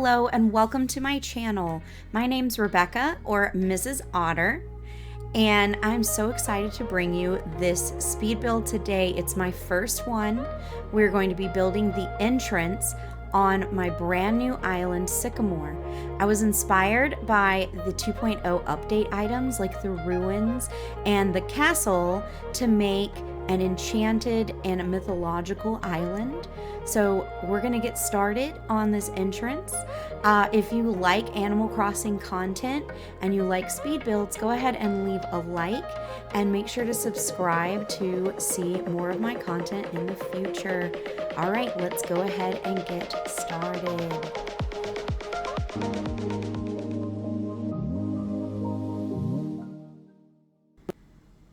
Hello and welcome to my channel. My name's Rebecca, or Mrs. Otter, and I'm so excited to bring you this speed build today. It's my first one. We're going to be building the entrance on my brand new island, Sycamore. I was inspired by the 2.0 update items like the ruins and the castle to make an enchanted and mythological island. So we're gonna get started on this entrance. If you like Animal Crossing content and you like speed builds, go ahead and leave a like and make sure to subscribe to see more of my content in the future. All right, let's go ahead and get started.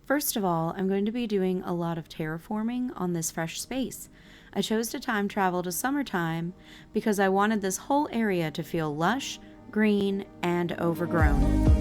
First of all, I'm going to be doing a lot of terraforming on this fresh space. I chose to time travel to summertime because I wanted this whole area to feel lush, green, and overgrown.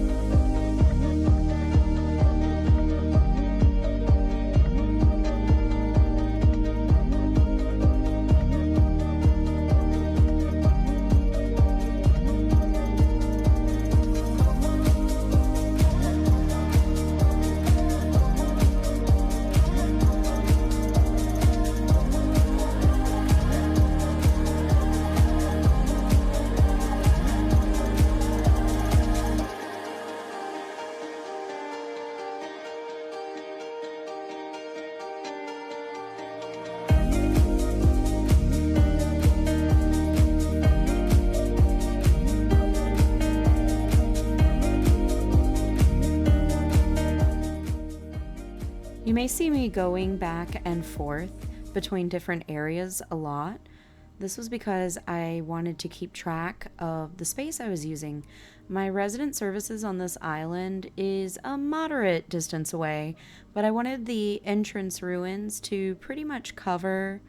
You may see me going back and forth between different areas a lot. This was because I wanted to keep track of the space I was using. My resident services on this island is a moderate distance away, but I wanted the entrance ruins to pretty much cover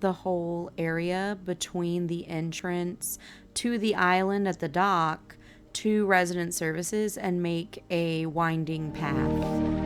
the whole area between the entrance to the island at the dock to resident services and make a winding path.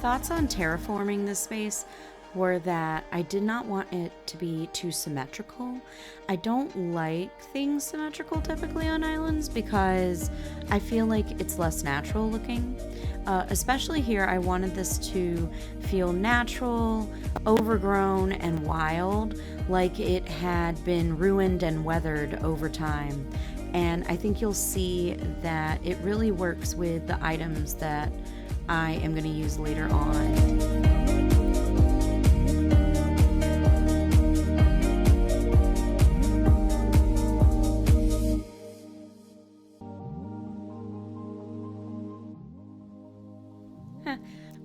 Thoughts on terraforming this space were that I did not want it to be too symmetrical. I don't like things symmetrical typically on islands because I feel like it's less natural looking. Especially here, I wanted this to feel natural, overgrown, and wild, like it had been ruined and weathered over time. And I think you'll see that it really works with the items that I am going to use later on.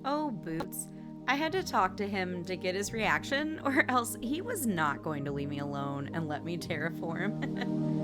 Oh, Boots. I had to talk to him to get his reaction, or else he was not going to leave me alone and let me terraform.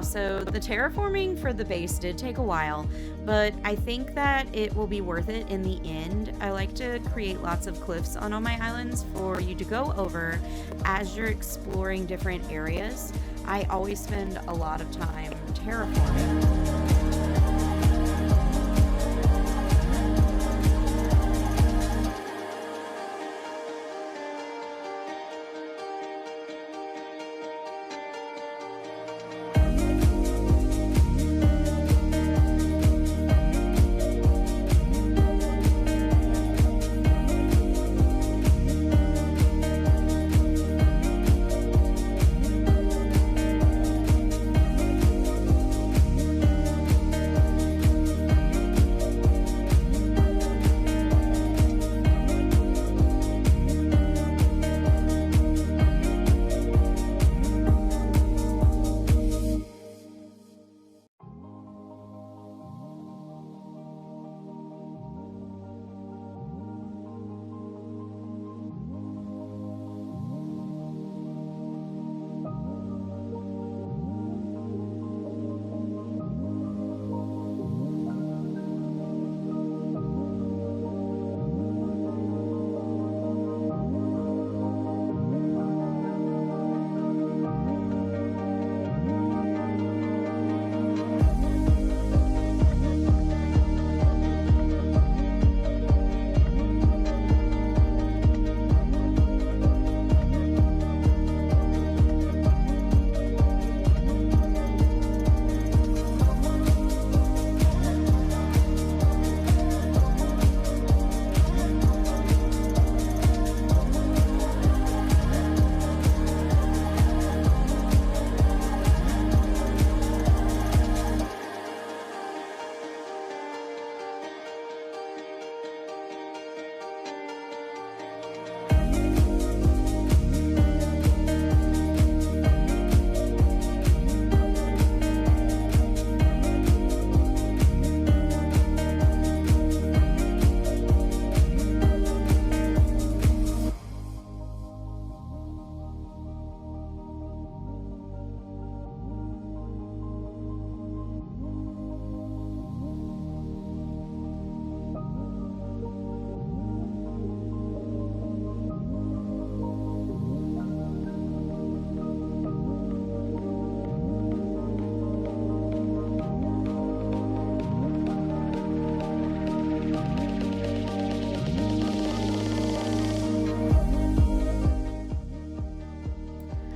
so the terraforming for the base did take a while, but I think that it will be worth it in the end. I like to create lots of cliffs on all my islands for you to go over as you're exploring different areas. I always spend a lot of time terraforming.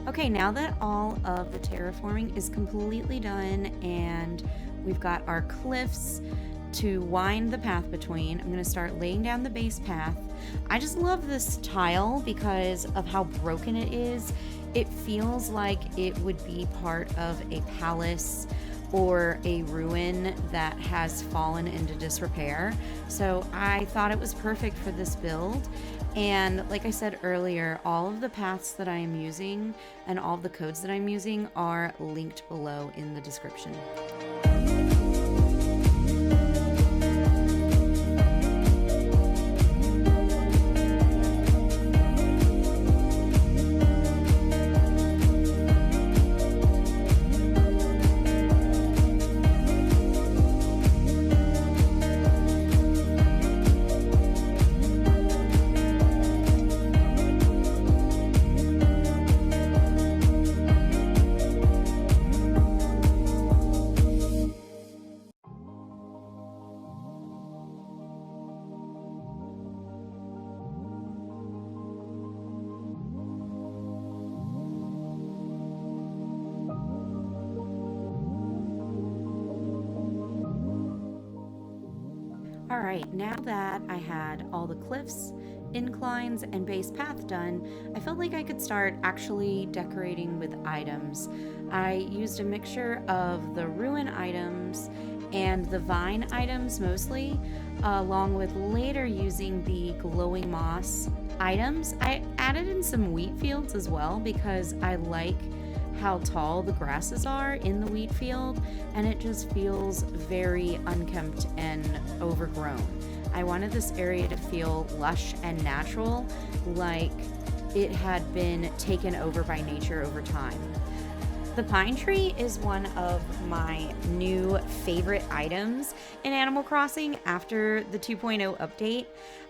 Okay, now that all of the terraforming is completely done and we've got our cliffs to wind the path between, I'm going to start laying down the base path. I just love this tile because of how broken it is. It feels like it would be part of a palace or a ruin that has fallen into disrepair. So I thought it was perfect for this build. And like I said earlier, all of the paths that I am using and all of the codes that I'm using are linked below in the description. Alright, now that I had all the cliffs, inclines, and base path done, I felt like I could start actually decorating with items. I used a mixture of the ruin items and the vine items mostly, along with later using the glowing moss items. I added in some wheat fields as well because I like how tall the grasses are in the wheat field, and it just feels very unkempt and overgrown. I wanted this area to feel lush and natural, like it had been taken over by nature over time. The pine tree is one of my new favorite items in Animal Crossing after the 2.0 update.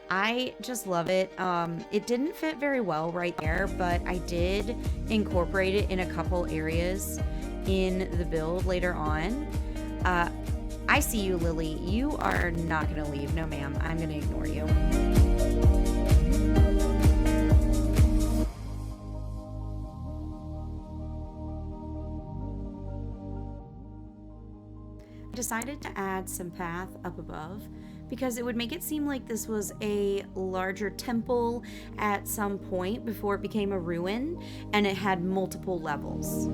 I just love it. It didn't fit very well right there, but I did incorporate it in a couple areas in the build later on. I see you, Lily. You are not going to leave. No, ma'am. I'm going to ignore you. Decided to add some path up above because it would make it seem like this was a larger temple at some point before it became a ruin, and it had multiple levels.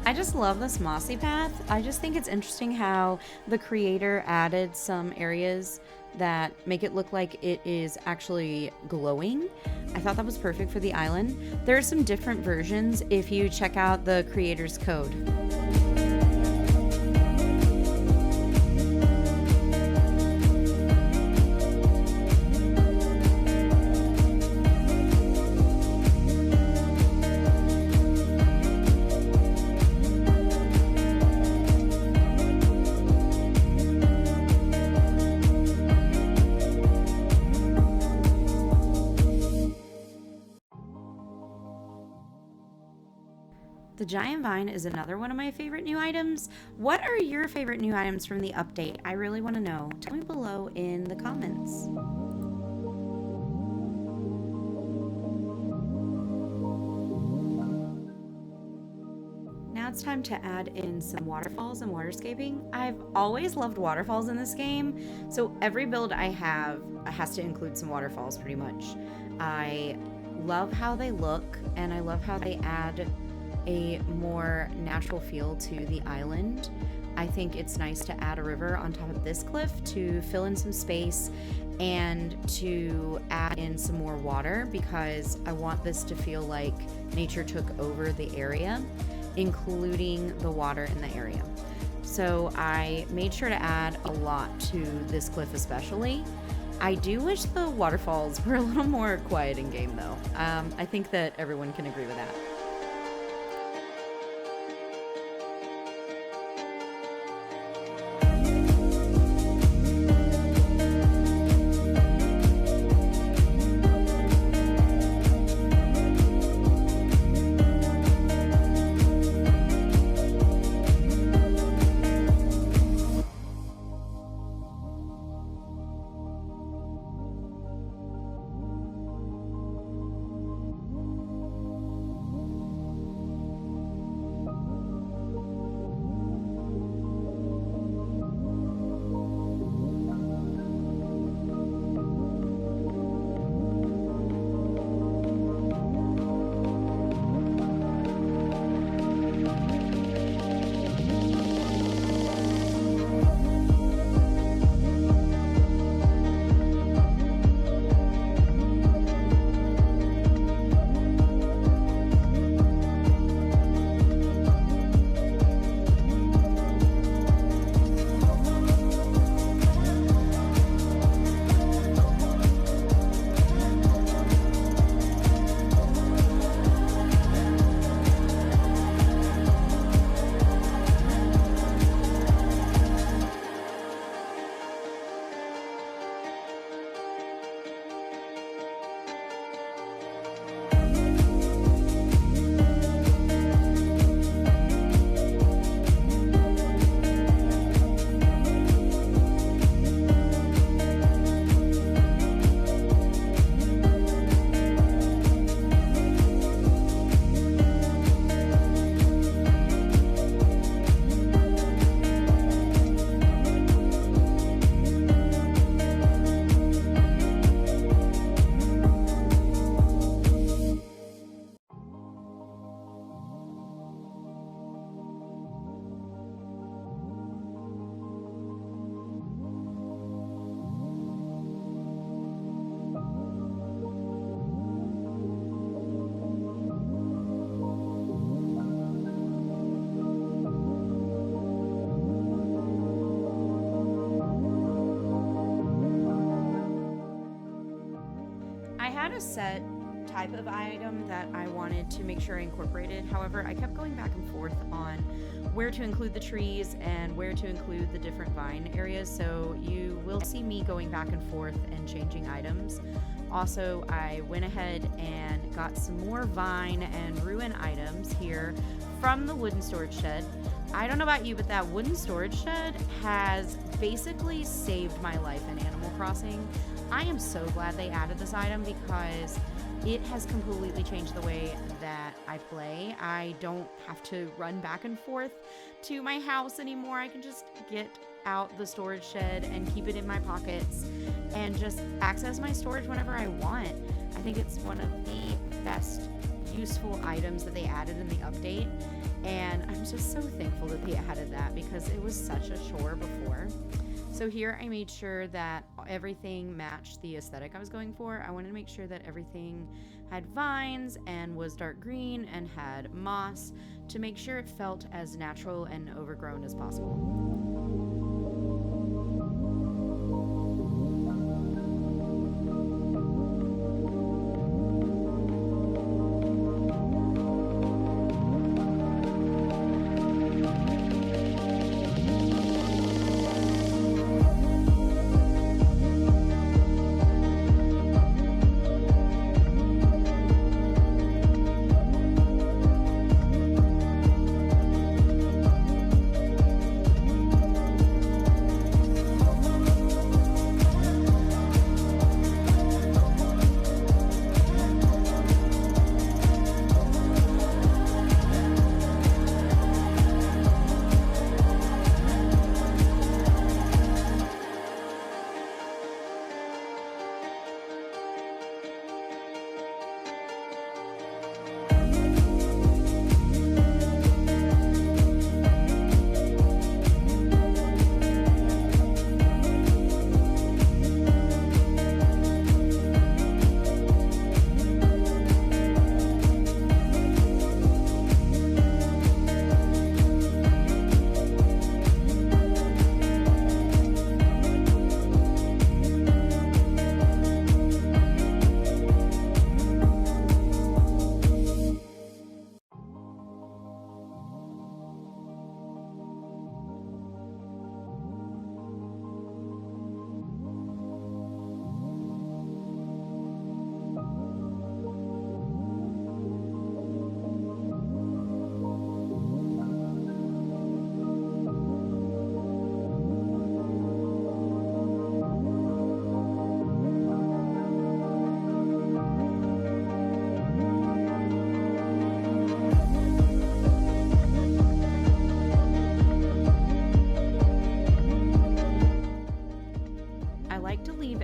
I just love this mossy path. I just think it's interesting how the creator added some areas that make it look like it is actually glowing. I thought that was perfect for the island. There are some different versions if you check out the creator's code. The giant vine is another one of my favorite new items. What are your favorite new items from the update? I really want to know. Tell me below in the comments. Now it's time to add in some waterfalls and waterscaping. I've always loved waterfalls in this game, so every build I have has to include some waterfalls pretty much. I love how they look, and I love how they add a more natural feel to the island. I think it's nice to add a river on top of this cliff to fill in some space and to add in some more water because I want this to feel like nature took over the area, including the water in the area. So I made sure to add a lot to this cliff especially. I do wish the waterfalls were a little more quiet in game though. I think that everyone can agree with that. a set type of item that I wanted to make sure I incorporated. However, I kept going back and forth on where to include the trees and where to include the different vine areas, so you will see me going back and forth and changing items. Also, I went ahead and got some more vine and ruin items here from the wooden storage shed. I don't know about you, but that wooden storage shed has basically saved my life in Animal Crossing. I am so glad they added this item because it has completely changed the way that I play. I don't have to run back and forth to my house anymore. I can just get out the storage shed and keep it in my pockets and just access my storage whenever I want. I think it's one of the best useful items that they added in the update, and I'm just so thankful that they added that because it was such a chore before. So here I made sure that everything matched the aesthetic I was going for. I wanted to make sure that everything had vines and was dark green and had moss to make sure it felt as natural and overgrown as possible.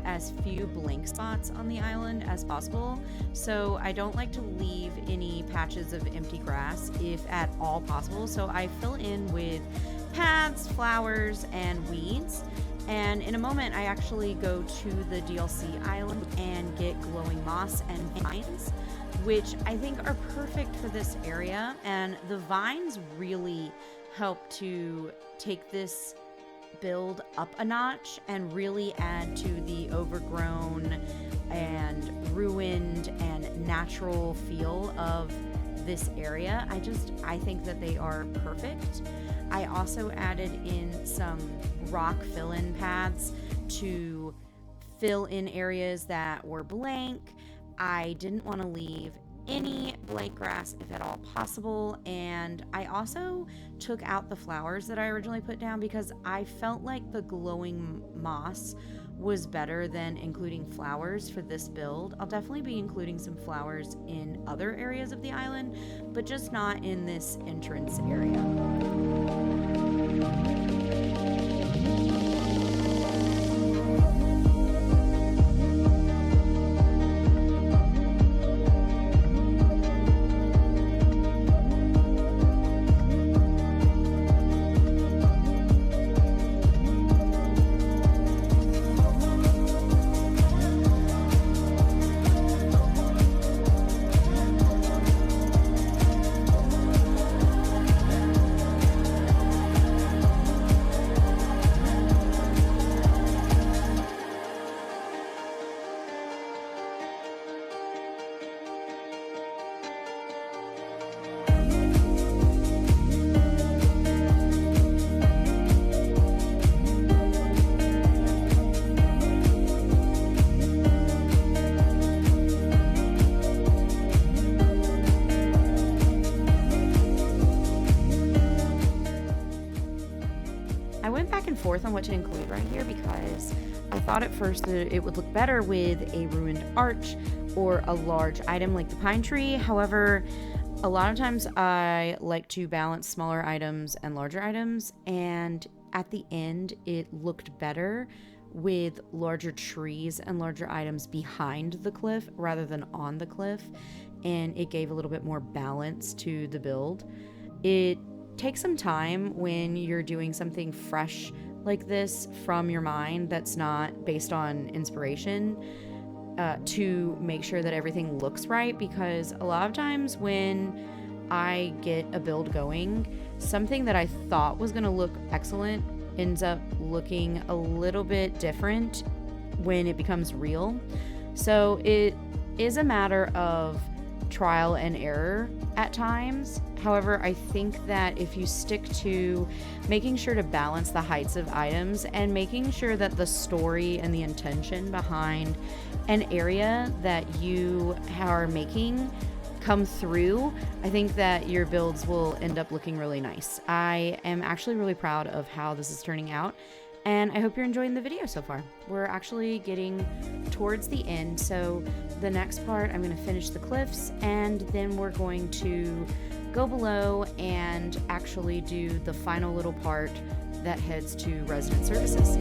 As few blank spots on the island as possible, so I don't like to leave any patches of empty grass if at all possible, so I fill in with paths, flowers, and weeds. And in a moment I actually go to the DLC island and get glowing moss and vines, which I think are perfect for this area, and the vines really help to take this build up a notch and really add to the overgrown and ruined and natural feel of this area. I think that they are perfect. I also added in some rock fill-in paths to fill in areas that were blank. I didn't want to leave any blank grass if at all possible, and I also took out the flowers that I originally put down because I felt like the glowing moss was better than including flowers for this build. I'll definitely be including some flowers in other areas of the island, but just not in this entrance area. forth on what to include right here because I thought at first that it would look better with a ruined arch or a large item like the pine tree. However, a lot of times I like to balance smaller items and larger items, and at the end it looked better with larger trees and larger items behind the cliff rather than on the cliff, and it gave a little bit more balance to the build. It takes some time when you're doing something fresh like this from your mind that's not based on inspiration, to make sure that everything looks right, because a lot of times when I get a build going, something that I thought was going to look excellent ends up looking a little bit different when it becomes real. So it is a matter of trial and error at times. However, I think that if you stick to making sure to balance the heights of items and making sure that the story and the intention behind an area that you are making come through, I think that your builds will end up looking really nice. I am actually really proud of how this is turning out, and I hope you're enjoying the video so far. We're actually getting towards the end, so the next part I'm going to finish the cliffs, and then we're going to go below and actually do the final little part that heads to resident services.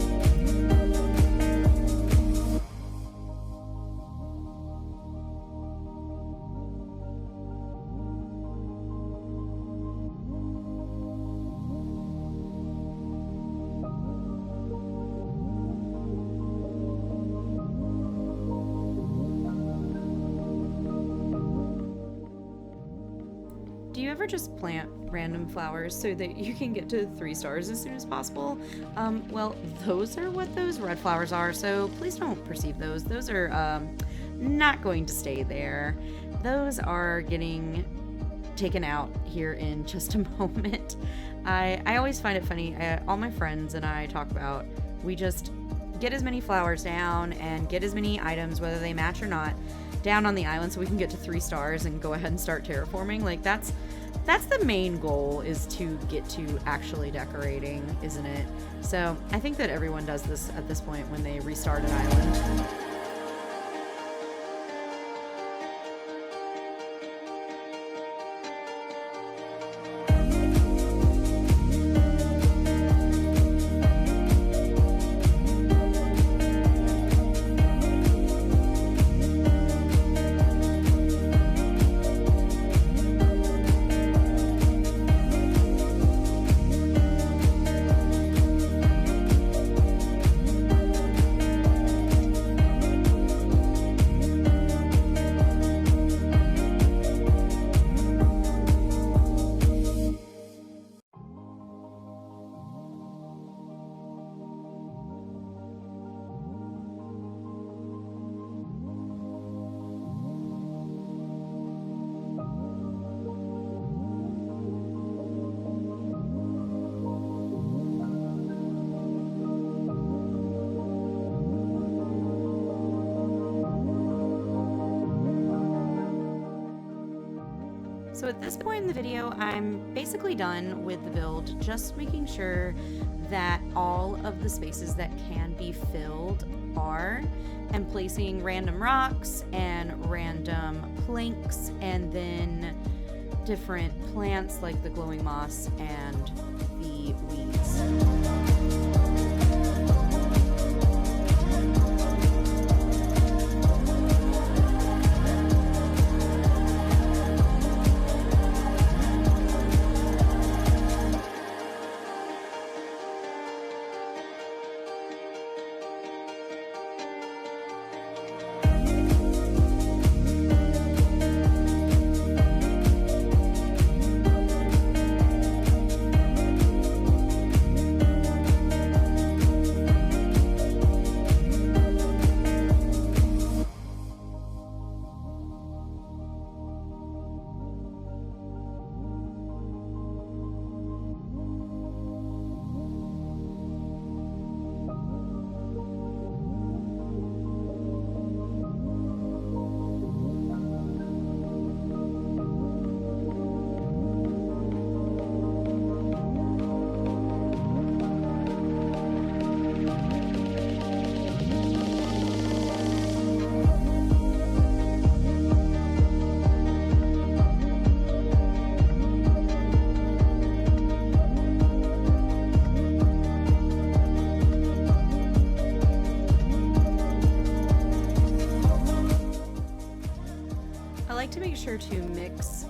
Do you ever just plant random flowers so that you can get to 3 stars as soon as possible? Well, those are what those red flowers are, so please don't perceive those. Those are not going to stay there. Those are getting taken out here in just a moment. I always find it funny. All my friends and I talk about, we just get as many flowers down and get as many items, whether they match or not, down on the island so we can get to 3 stars and go ahead and start terraforming. Like that's the main goal, is to get to actually decorating, isn't it? So I think that everyone does this at this point when they restart an island. So at this point in the video, I'm basically done with the build, just making sure that all of the spaces that can be filled are, and placing random rocks and random planks, and then different plants like the glowing moss and the weeds. sure to mix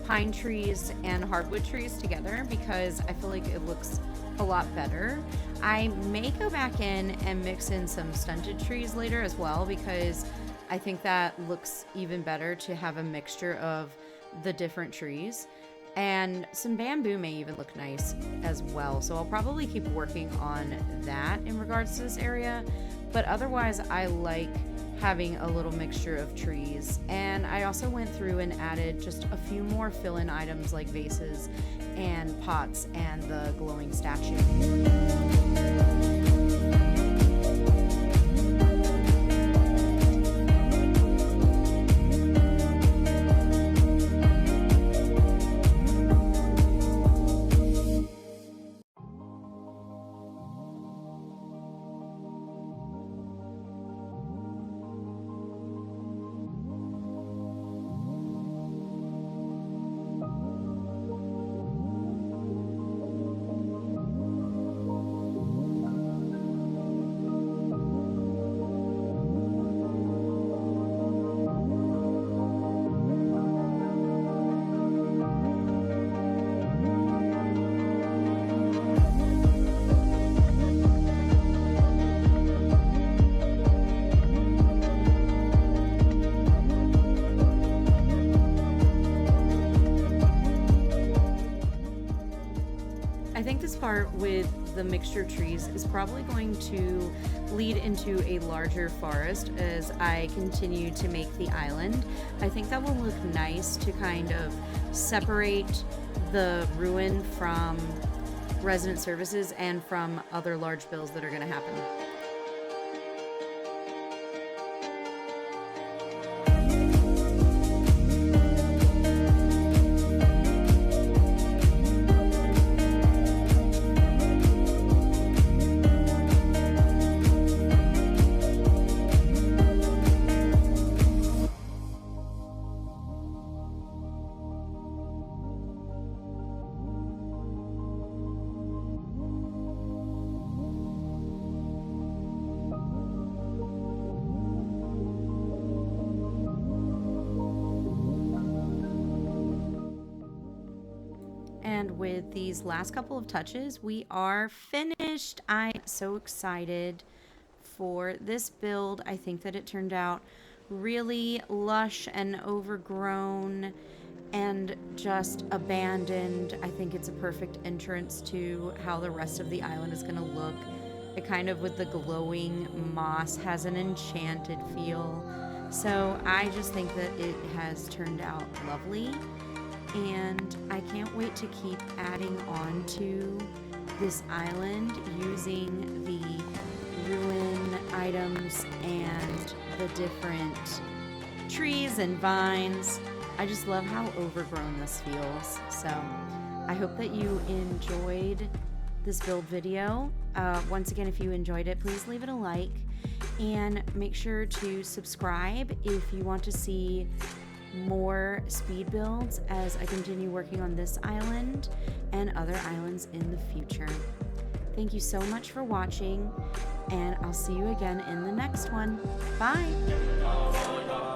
pine trees and hardwood trees together because I feel like it looks a lot better. I may go back in and mix in some stunted trees later as well because I think that looks even better to have a mixture of the different trees. And some bamboo may even look nice as well. So I'll probably keep working on that in regards to this area. But otherwise, I like having a little mixture of trees. And I also went through and added just a few more fill-in items like vases and pots and the glowing statue. I think this part with the mixture trees is probably going to lead into a larger forest as I continue to make the island. I think that will look nice to kind of separate the ruin from resident services and from other large builds that are going to happen. And with these last couple of touches, we are finished. I'm so excited for this build. I think that it turned out really lush and overgrown and just abandoned. I think it's a perfect entrance to how the rest of the island is going to look. It kind of, with the glowing moss, has an enchanted feel. So I just think that it has turned out lovely. And I can't wait to keep adding on to this island using the ruin items and the different trees and vines. I just love how overgrown this feels. So I hope that you enjoyed this build video. Once again, if you enjoyed it, please leave it a like and make sure to subscribe if you want to see more speed builds as I continue working on this island and other islands in the future. Thank you so much for watching, and I'll see you again in the next one. Bye!